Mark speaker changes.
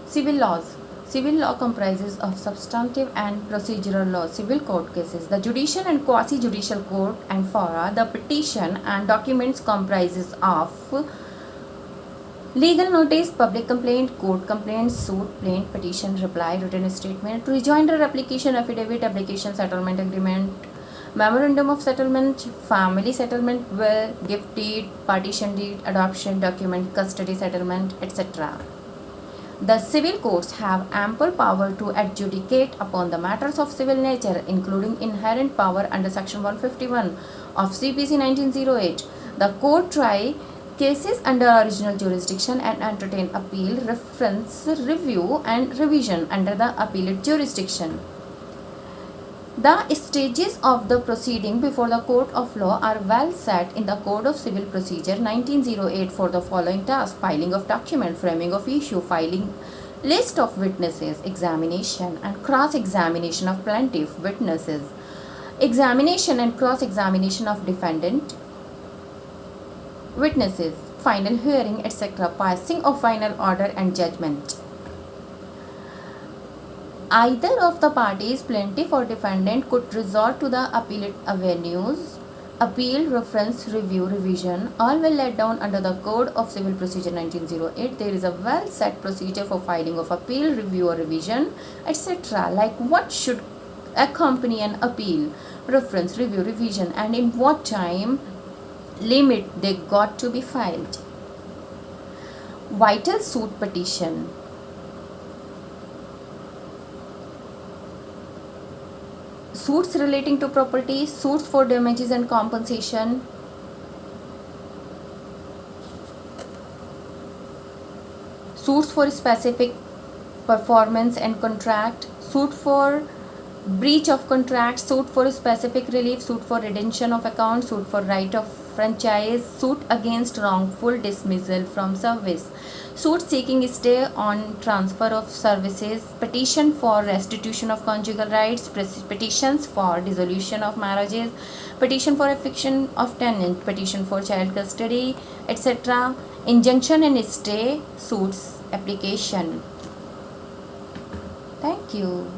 Speaker 1: Civil laws. Civil law comprises of substantive and procedural law, civil court cases, the judicial and quasi-judicial court and fora. The petition and documents comprises of legal notice, public complaint, court complaint, suit, plaint, petition, reply, written statement, rejoinder, application, affidavit, application, settlement agreement, memorandum of settlement, family settlement, will, gift deed, partition deed, adoption document, custody settlement, etc. The civil courts have ample power to adjudicate upon the matters of civil nature, including inherent power under Section 151 of CPC 1908. The court try cases under original jurisdiction and entertain appeal, reference, review, and revision under the appellate jurisdiction. The stages of the proceeding before the court of law are well set in the Code of Civil Procedure 1908 for the following tasks: filing of document, framing of issue, filing list of witnesses, examination and cross-examination of plaintiff witnesses, examination and cross-examination of defendant witnesses, final hearing, etc., passing of final order and judgment. Either of the parties, plaintiff or defendant, could resort to the appellate avenues: appeal, reference, review, revision, all will laid down under the Code of Civil Procedure 1908. There is a well set procedure for filing of appeal, review or revision, etc. Like what should accompany an appeal, reference, review, revision, and in what time limit they got to be filed. Vital suit petition. Suits relating to property, suits for damages and compensation, suits for specific performance and contract, suit for breach of contract, suit for specific relief, suit for redemption of account, suit for right of franchise, suit against wrongful dismissal from service, suit seeking stay on transfer of services, petition for restitution of conjugal rights, petitions for dissolution of marriages, petition for eviction of tenant, petition for child custody, etc., injunction and stay suits application. Thank you.